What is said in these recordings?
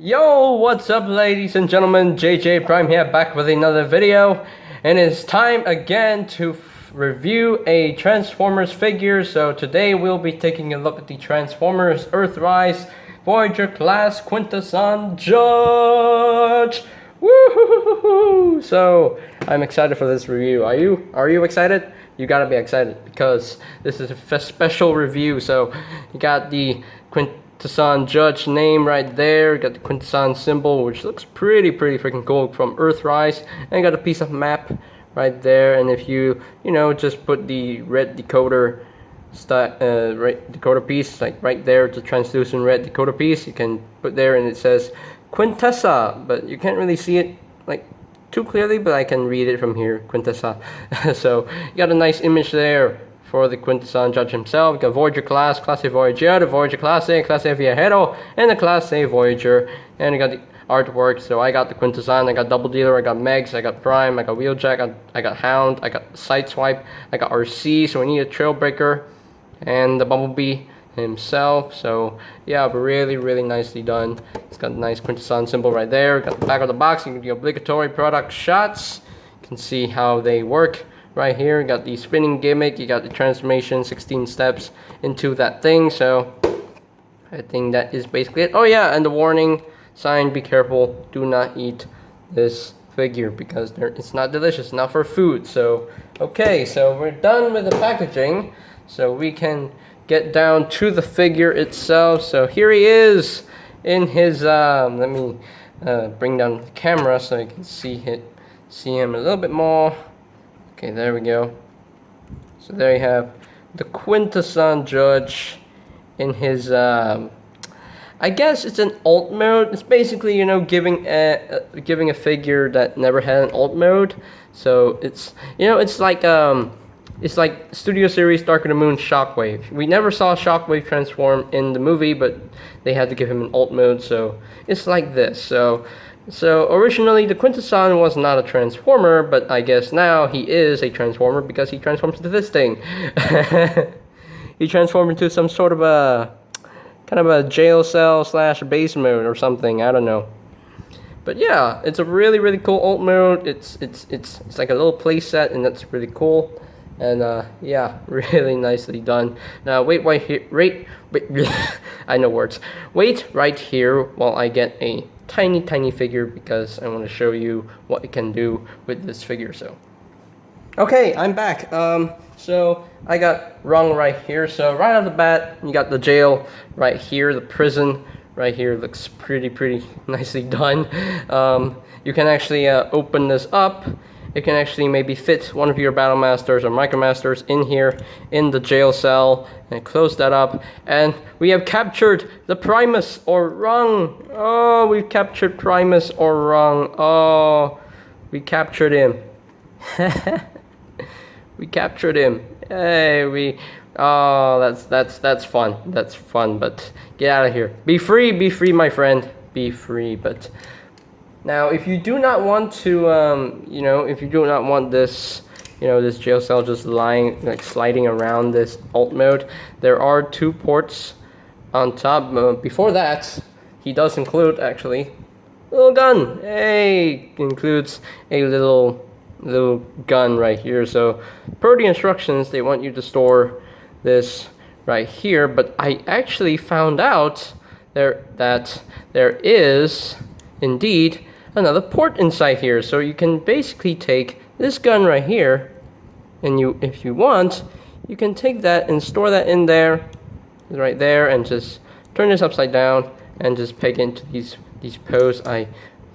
Yo, what's up ladies and gentlemen, JJ Prime here back with another video, and it's time again to review a Transformers figure. So today we'll be taking a look at the Transformers Earthrise Voyager class Quintesson Judge. Woohoo! So I'm excited for this review. Are you excited? You gotta be excited because this is a special review. So you got the Quintesson Judge name right there. You got the Quintesson symbol, which looks pretty freaking cool from Earthrise, and you got a piece of map right there. And if you just put the red decoder decoder piece like right there, the translucent red decoder piece, you can put there, and it says Quintessa, but you can't really see it like too clearly, but I can read it from here, Quintessa. So you got a nice image there for the Quintesson Judge himself. You got Voyager class, Clase Voyager, the Voyager Clase, Clase Viajero, and the Clase Voyager. And you got the artwork. So I got the Quintesson, I got Double Dealer, I got Megs, I got Prime, I got Wheeljack, I got Hound, I got Sideswipe, I got RC, so we need a Trailbreaker, and the Bumblebee himself. So yeah, really nicely done. It's got a nice Quintesson symbol right there. Got the back of the box, you get the obligatory product shots. You can see how they work right here. You got the spinning gimmick, you got the transformation, 16 steps into that thing. So I think that is basically it. Oh yeah, and the warning sign, be careful, do not eat this figure because it's not delicious, not for food. So okay, so we're done with the packaging, so we can get down to the figure itself. So here he is in his let me bring down the camera so you can see him a little bit more. Okay, there we go. So there you have the Quintesson Judge in his I guess it's an alt mode. It's basically, giving a figure that never had an alt mode. So it's it's like Studio Series Dark of the Moon Shockwave. We never saw Shockwave transform in the movie, but they had to give him an alt mode, so it's like this. So originally the Quintesson was not a Transformer, but I guess now he is a Transformer because he transforms into this thing. He transformed into some sort of a kind of a jail cell / base mode or something. I don't know. But yeah, it's a really cool alt mode. It's like a little play set, and that's really cool. And yeah, really nicely done. Now wait right here. Wait. I know words. Wait right here while I get a tiny figure because I want to show you what it can do with this figure. So okay, I'm back. So I got Rung right here. So right off the bat, you got the jail right here, the prison right here. Looks pretty nicely done. You can actually open this up. It can actually maybe fit one of your Battle Masters or Micromasters in here in the jail cell, and close that up. And we have captured the Primus or Rung. Oh, we've captured Primus or Rung. Oh, we captured him. We captured him. Hey, oh, that's fun. That's fun, but get out of here. Be free, my friend. Be free, but now, if you do not want to, if you do not want this, this jail cell just sliding around this alt mode, there are 2 ports on top. Before that, he does include, actually, a little gun. Hey, includes a little gun right here. So, per the instructions, they want you to store this right here. But I actually found out that there is, indeed, another port inside here. So you can basically take this gun right here, and if you want, you can take that and store that in there, right there, and just turn this upside down and just peg into these posts.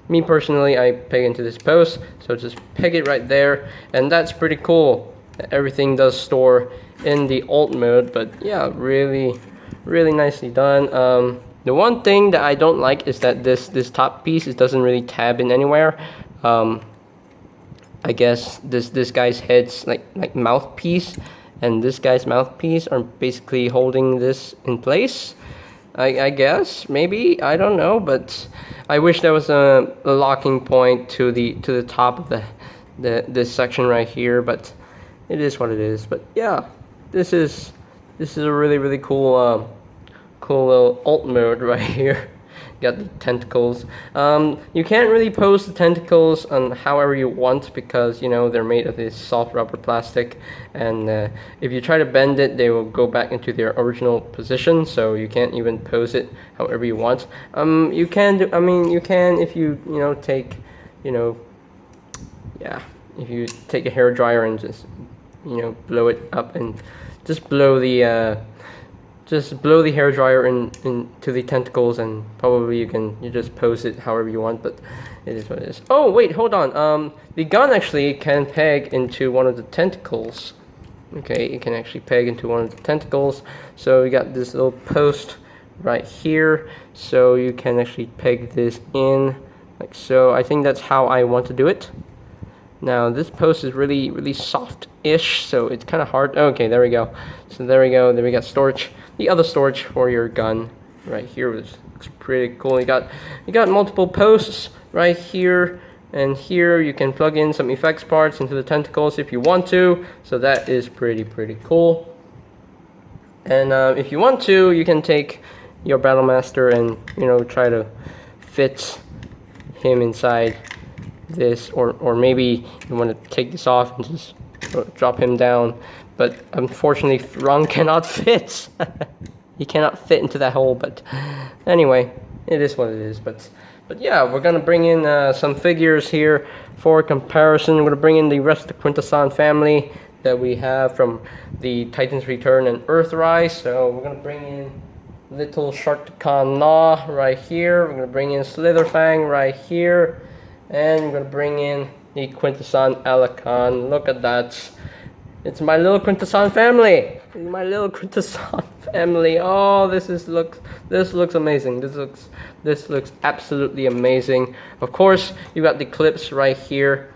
Me personally, I peg into this post, so just peg it right there, and that's pretty cool. Everything does store in the alt mode, but yeah, really nicely done. The one thing that I don't like is that this top piece, it doesn't really tab in anywhere. I guess this guy's head's like mouthpiece, and this guy's mouthpiece are basically holding this in place. I guess, maybe, I don't know, but I wish there was a locking point to the top of this section right here, but it is what it is. But yeah, this is a really cool little alt mode right here. got the tentacles. You can't really pose the tentacles on however you want because, you know, they're made of this soft rubber plastic, and if you try to bend it, they will go back into their original position, so you can't even pose it however you want. You can do, I mean, you can if you, you know, take, you know, yeah, if you take a hair dryer and just, you know, blow it up and just blow the hair dryer into the tentacles, and probably you just pose it however you want, but it is what it is. Oh wait, hold on. The gun actually can peg into one of the tentacles. Okay, it can actually peg into one of the tentacles. So you got this little post right here, so you can actually peg this in like so. I think that's how I want to do it. Now this post is really soft-ish, so it's kind of hard. Okay, there we go. So there we go. There we got storage. The other storage for your gun right here, which looks pretty cool. You got multiple posts right here and here. You can plug in some effects parts into the tentacles if you want to. So that is pretty cool. And if you want to, you can take your Battlemaster and, you know, try to fit him inside this, or maybe you want to take this off and just drop him down, but unfortunately Ron cannot fit. He cannot fit into that hole, but anyway, it is what it is. But yeah, we're gonna bring in some figures here for comparison. We're gonna bring in the rest of the Quintesson family that we have from the Titans Return and Earthrise. So we're gonna bring in little Sharkticon Gnaw right here. We're gonna bring in Slitherfang right here. And I'm gonna bring in the Quintesson Alucon. Look at that. It's my little Quintesson family. My little Quintesson family. Oh, this looks amazing. This looks absolutely amazing. Of course, you got the clips right here.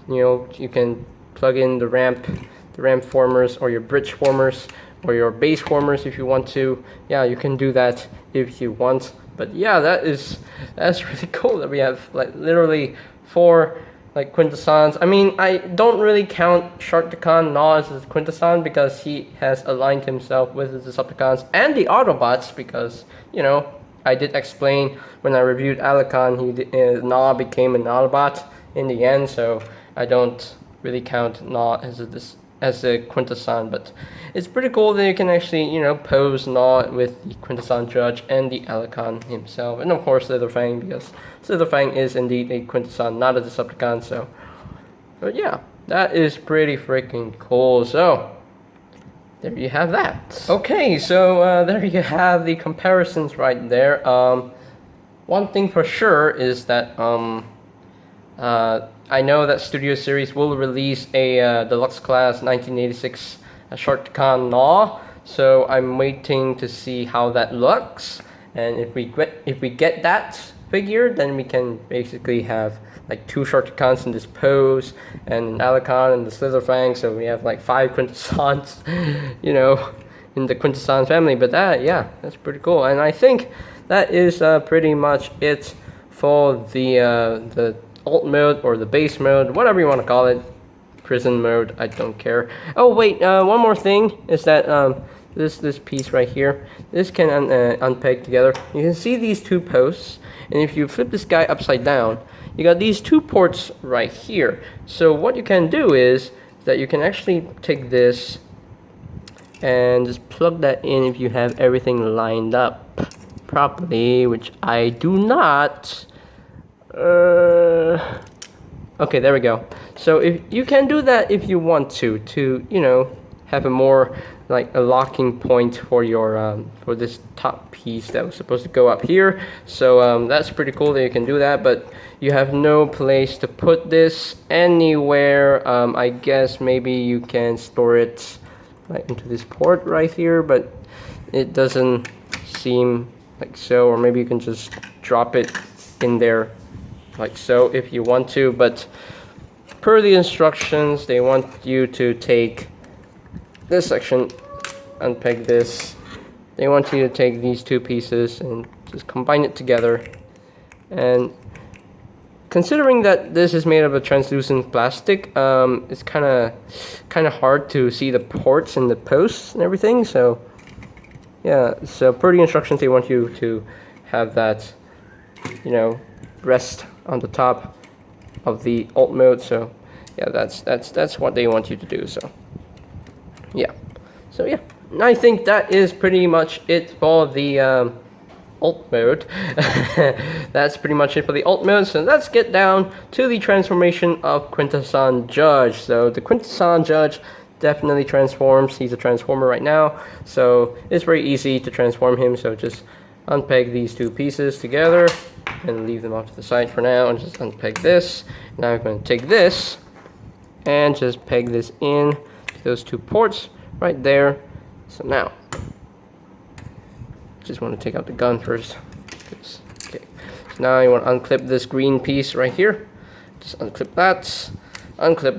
You know, you can plug in the ramp formers, or your bridge formers, or your base formers if you want to. Yeah, you can do that if you want. But yeah, that's really cool that we have like literally 4 like Quintessons. I mean, I don't really count Sharkticon Gnaw as a Quintesson because he has aligned himself with the Decepticons and the Autobots, because, you know, I did explain when I reviewed Alucon, Gnaw became an Autobot in the end, so I don't really count Gnaw as a Quintesson. But it's pretty cool that you can actually, you know, pose Gnaw with the Quintesson Judge and the Alucon himself, and of course Slitherfang, because Slitherfang is indeed a Quintesson, not a Decepticon. So, but yeah, that is pretty freaking cool. So there you have that. Okay, so there you have the comparisons right there. One thing for sure is that I know that Studio Series will release a deluxe class 1986 Sharkticon Gnaw, so I'm waiting to see how that looks. And if we get that figure, then we can basically have like 2 Sharkticons in this pose, and an Alucon and the Slitherfang, so we have like 5 Quintessons, you know, in the Quintesson family. But yeah, that's pretty cool. And I think that is pretty much it for the alt mode or the base mode, whatever you want to call it, prison mode, I don't care. Oh wait, one more thing is that this piece right here, this can unpeg together. You can see these 2 posts, and if you flip this guy upside down, you got these 2 ports right here. So what you can do is that you can actually take this and just plug that in if you have everything lined up properly, which I do not. Okay, there we go. So if you can do that if you want to, you know, have a more like a locking point for your for this top piece that was supposed to go up here. So that's pretty cool that you can do that, but you have no place to put this anywhere. I guess maybe you can store it like into this port right here, but it doesn't seem like so. Or maybe you can just drop it in there like so if you want to, but per the instructions they want you to take this section, unpeg this. They want you to take these 2 pieces and just combine it together. And considering that this is made of a translucent plastic, it's kind of hard to see the ports and the posts and everything. So yeah, so per the instructions they want you to have that you know, rest on the top of the alt mode. So yeah, that's what they want you to do. So yeah, and I think that is pretty much it for the alt mode. That's pretty much it for the alt mode. So let's get down to the transformation of Quintesson Judge. So the Quintesson Judge definitely transforms. He's a transformer right now, so it's very easy to transform him. So just unpeg these two pieces together and leave them off to the side for now, and just unpeg this. Now I'm going to take this and just peg this in to those two ports right there. So now just want to take out the gun first. Okay, so now you want to unclip this green piece right here. Just unclip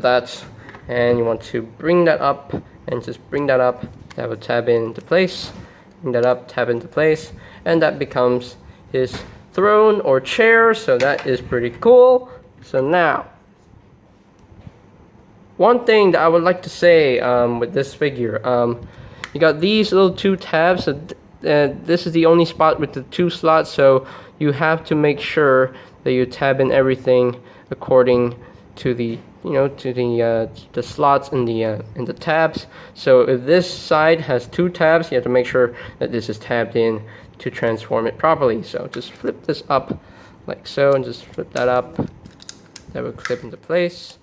that, and you want to bring that up, and just bring that up, that will tab into place. Bring that up, tab into place, and that becomes his throne or chair. So that is pretty cool. So now, one thing that I would like to say with this figure, you got these little two tabs. So this is the only spot with the two slots, so you have to make sure that you tab in everything according to the the slots in the tabs. So if this side has two tabs, you have to make sure that this is tabbed in to transform it properly. So just flip this up like so, and just flip that up. That will clip into place.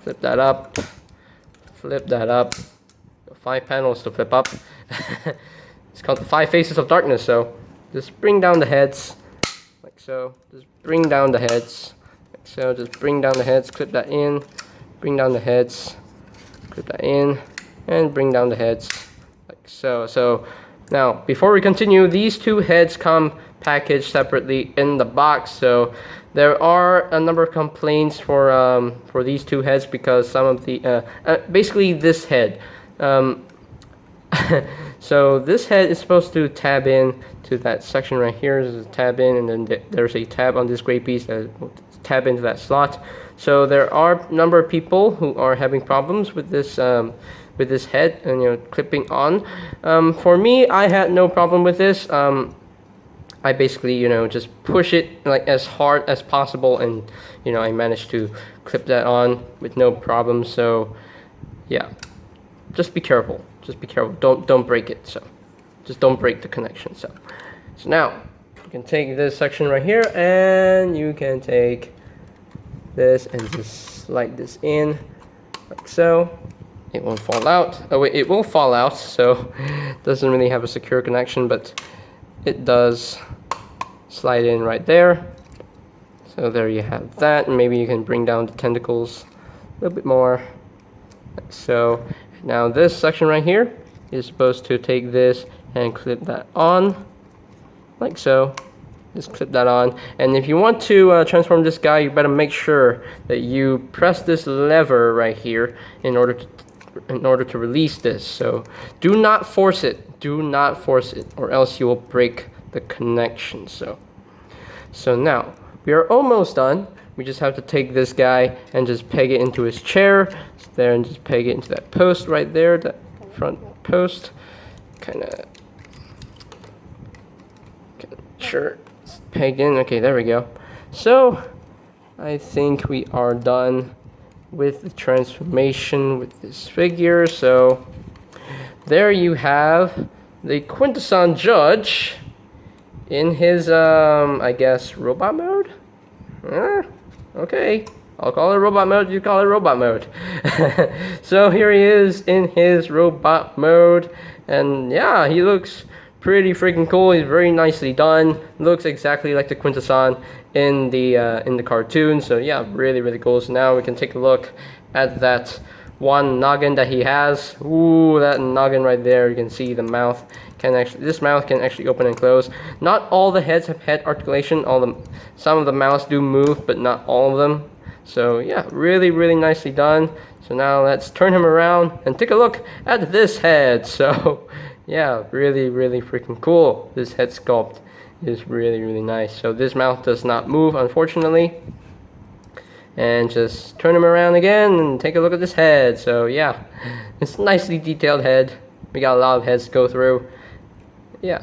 Flip that up. Flip that up. 5 panels to flip up. It's called the 5 faces of darkness. So just bring down the heads like so. Just bring down the heads like so. Just bring down the heads, clip that in, bring down the heads, clip that in, and bring down the heads like so. So now, before we continue, these two heads come packaged separately in the box. So there are a number of complaints for these two heads, because some of the basically this head. So this head is supposed to tab in to that section right here. There's a tab in, and then there's a tab on this gray piece that will tab into that slot. So there are a number of people who are having problems with this head and clipping on. For me, I had no problem with this. I basically just push it like as hard as possible, and I managed to clip that on with no problem. So yeah, just be careful. Just be careful. Don't break it. So just don't break the connection. So now you can take this section right here, and you can take this and just slide this in like so. It won't fall out. Oh wait, it will fall out. So it doesn't really have a secure connection, but it does slide in right there. So there you have that. And maybe you can bring down the tentacles a little bit more like so. Now this section right here is supposed to take this and clip that on like so. Just clip that on, and if you want to transform this guy, you better make sure that you press this lever right here in order to release this. So do not force it, or else you will break the connection. So now we are almost done. We just have to take this guy and just peg it into his chair there, and just peg it into that post right there, that front post. Kind of sure it's pegged in. Okay, there we go. So I think we are done with the transformation with this figure. So there you have the Quintesson Judge in his I guess robot mode. Okay, I'll call it robot mode, you call it robot mode. So here he is in his robot mode, and yeah, he looks pretty freaking cool. He's very nicely done. Looks exactly like the Quintesson in the cartoon. So yeah, really cool. So now we can take a look at that one noggin that he has. Ooh, that noggin right there. You can see the mouth this mouth can actually open and close. Not all the heads have head articulation. Some of the mouths do move, but not all of them. So yeah, really nicely done. So now let's turn him around and take a look at this head. So yeah, really freaking cool. This head sculpt is really nice. So this mouth does not move, unfortunately. And just turn him around again and take a look at this head. So yeah, it's a nicely detailed head. We got a lot of heads to go through. Yeah,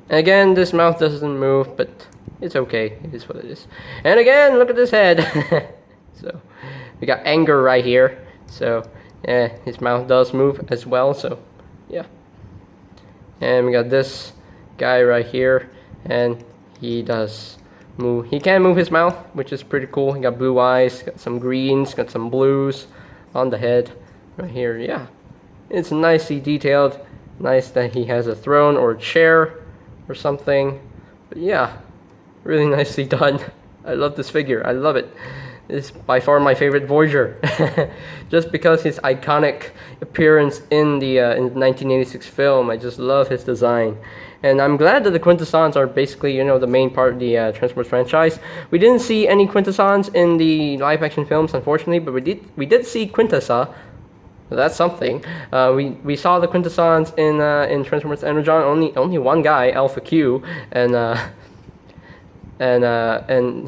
and again, this mouth doesn't move, but it's okay. It is what it is. And again, look at this head. So we got anger right here. So yeah, his mouth does move as well. So yeah. And we got this guy right here, and he does move. He can move his mouth, which is pretty cool. He got blue eyes, got some greens, got some blues on the head right here. Yeah, it's nicely detailed. Nice that he has a throne or a chair or something. But yeah, really nicely done. I love this figure. I love it. It's by far my favorite Voyager. Just because his iconic appearance in the 1986 film. I just love his design. And I'm glad that the Quintessons are basically, you know, the main part of the Transformers franchise. We didn't see any Quintessons in the live-action films, unfortunately, but we did see Quintessa. That's something. We saw the Quintessons in Transformers Energon. Only one guy, Alpha Q, and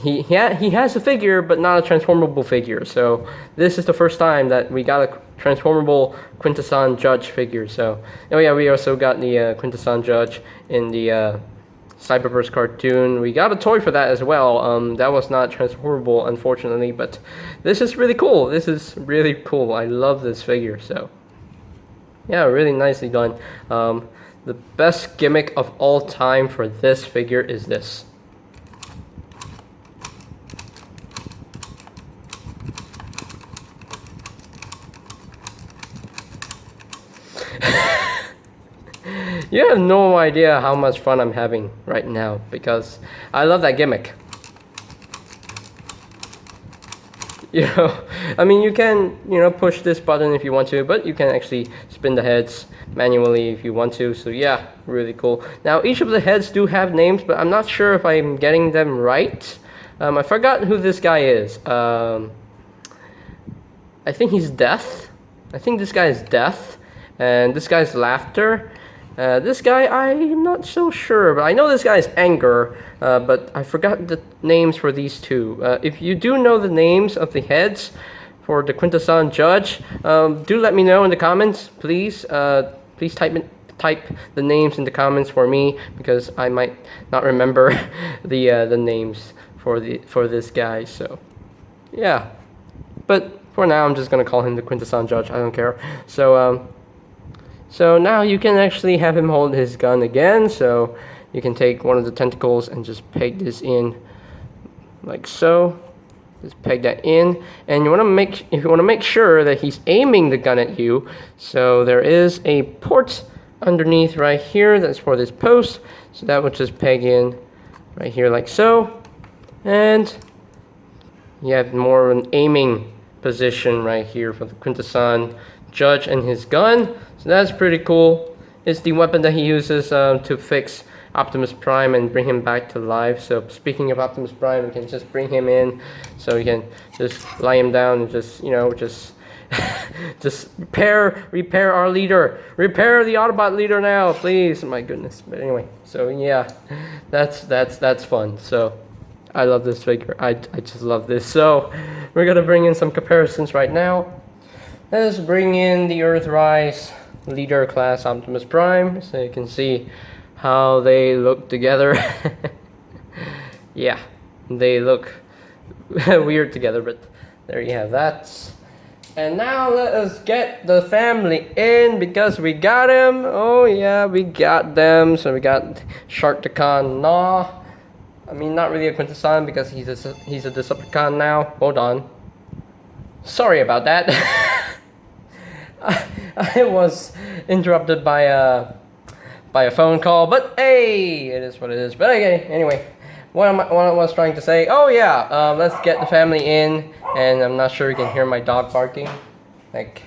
he has a figure, but not a transformable figure. So this is the first time that we got a transformable Quintesson Judge figure. So oh yeah, we also got the Quintesson Judge in the Cyberverse cartoon. We got a toy for that as well. That was not transformable, unfortunately, but this is really cool. This is really cool. I love this figure. So yeah, really nicely done. The best gimmick of all time for this figure is this. You have no idea how much fun I'm having right now because I love that gimmick. You know, I mean, you can, you know, push this button if you want to, but you can actually spin the heads manually if you want to. So yeah, really cool. Now, each of the heads do have names, but I'm not sure if I'm getting them right. I forgot who this guy is. I think he's Death. I think this guy is Death, and this guy's Laughter. This guy, I'm not so sure, but I know this guy is Anger, but I forgot the names for these two. If you do know the names of the heads for the Quintesson Judge, do let me know in the comments, please. Please type the names in the comments for me, because I might not remember the names for this guy. So yeah, but for now I'm just gonna call him the Quintesson Judge. I don't care. So now you can actually have him hold his gun again. So you can take one of the tentacles and just peg this in like so. Just peg that in, and you want to make sure that he's aiming the gun at you. So there is a port underneath right here that's for this post. So that would just peg in right here like so, and you have more of an aiming position right here for the Quintesson Judge and his gun. So that's pretty cool. It's the weapon that he uses to fix Optimus Prime and bring him back to life. So speaking of Optimus Prime, we can just bring him in. So we can just lie him down and just, you know, just repair our leader. Repair the Autobot leader now, please. My goodness. But anyway, so yeah, that's fun. So I love this figure. I just love this. So we're gonna bring in some comparisons right now. Let's bring in the Earthrise leader class Optimus Prime, so you can see how they look together. Yeah, they look weird together, but there you have that. And now let us get the family in, because we got him. Oh yeah, we got them. So we got Sharktacon. I mean, not really a Quintesson, because he's a Decepticon now. Hold on. Sorry about that. I was interrupted by a phone call, but hey, it is what it is. But okay, anyway, what I was trying to say, oh yeah, let's get the family in, and I'm not sure you can hear my dog barking, like,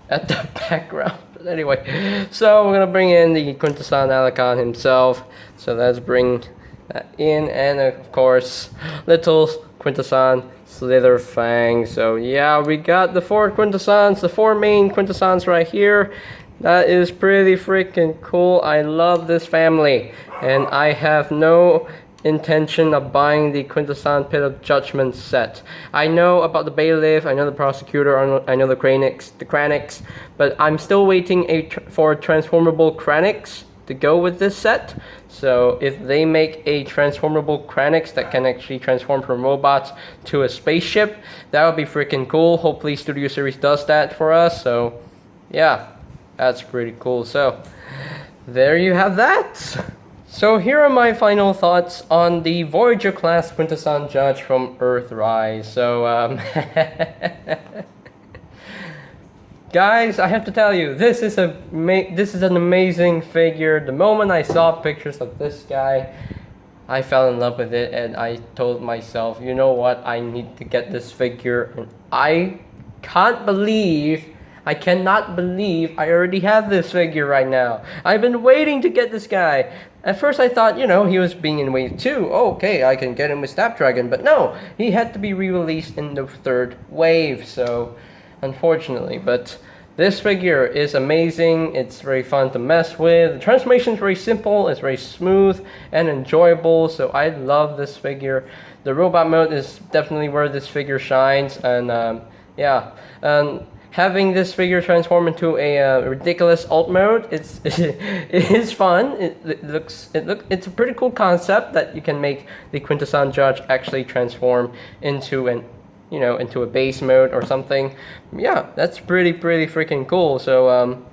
at the background. But anyway, so we're gonna bring in the Quintesson Alicon himself, so let's bring that in, and of course, little Quintesson Slitherfang. So yeah, we got the four Quintessons, the four main Quintessons right here. That is pretty freaking cool. I love this family, and I have no intention of buying the Quintesson Pit of Judgment set. I know about the Bailiff, I know the Prosecutor, I know the Kranix, but I'm still waiting for a transformable Kranix to go with this set. So if they make a transformable Kranix that can actually transform from robots to a spaceship, that would be freaking cool. Hopefully Studio Series does that for us. So yeah, that's pretty cool. So there you have that. So here are my final thoughts on the Voyager class Quintesson Judge from Earthrise. So guys, I have to tell you, this is an amazing figure. The moment I saw pictures of this guy, I fell in love with it, and I told myself, you know what, I need to get this figure. And I cannot believe I already have this figure right now. I've been waiting to get this guy. At first I thought, you know, he was being in wave 2. Oh, okay, I can get him with Snapdragon. But no, he had to be re-released in the 3rd wave. So unfortunately, but this figure is amazing. It's very fun to mess with. The transformation is very simple, it's very smooth and enjoyable, so I love this figure. The robot mode is definitely where this figure shines, and yeah, having this figure transform into a ridiculous alt mode, it is fun. It's a pretty cool concept that you can make the Quintesson Judge actually transform into into a base mode or something. Yeah, that's pretty freaking cool. So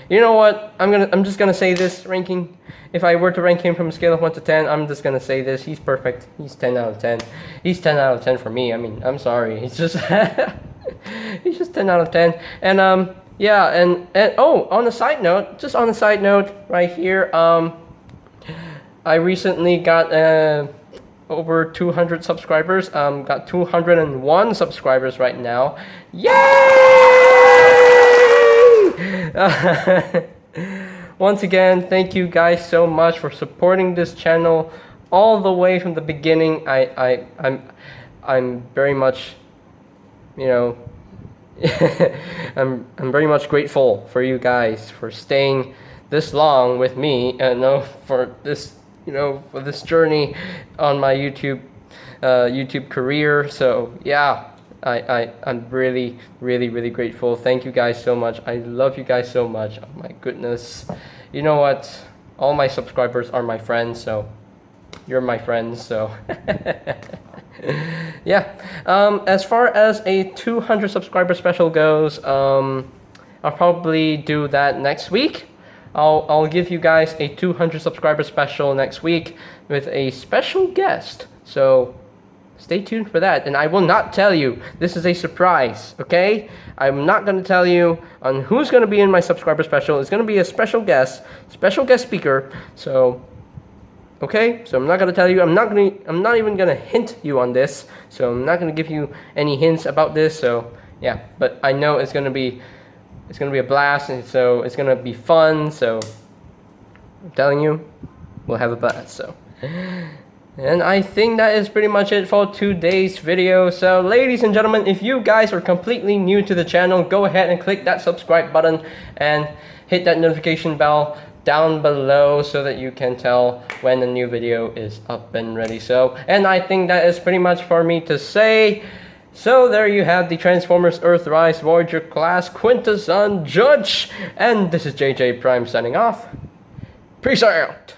you know what, I'm just gonna say this ranking. If I were to rank him from a scale of 1 to 10, I'm just gonna say this: he's perfect. He's 10 out of 10. He's 10 out of 10 for me. I mean, I'm sorry, he's just he's just 10 out of 10. And yeah, and oh, on a side note, right here, I recently got over 200 subscribers. Got 201 subscribers right now. Yay! Once again, thank you guys so much for supporting this channel all the way from the beginning. I'm very much, you know, I'm very much grateful for you guys for staying this long with me, and for this, for this journey on my YouTube career. So yeah, I'm really grateful. Thank you guys so much. I love you guys so much. Oh my goodness. You know what? All my subscribers are my friends, so you're my friends, so yeah. As far as a 200 subscriber special goes, I'll probably do that next week. I'll give you guys a 200 subscriber special next week with a special guest. So stay tuned for that. And I will not tell you. This is a surprise, okay? I'm not going to tell you on who's going to be in my subscriber special. It's going to be a special guest speaker. So okay, so I'm not going to tell you. I'm not even going to hint you on this. So I'm not going to give you any hints about this. So yeah, but I know it's going to be a blast, and so it's going to be fun. So I'm telling you, we'll have a blast. So, and I think that is pretty much it for today's video. So ladies and gentlemen, if you guys are completely new to the channel, go ahead and click that subscribe button and hit that notification bell down below so that you can tell when the new video is up and ready. So, and I think that is pretty much for me to say. So there you have the Transformers Earthrise Voyager class Quintesson Judge, and this is JJ Prime signing off. Peace out.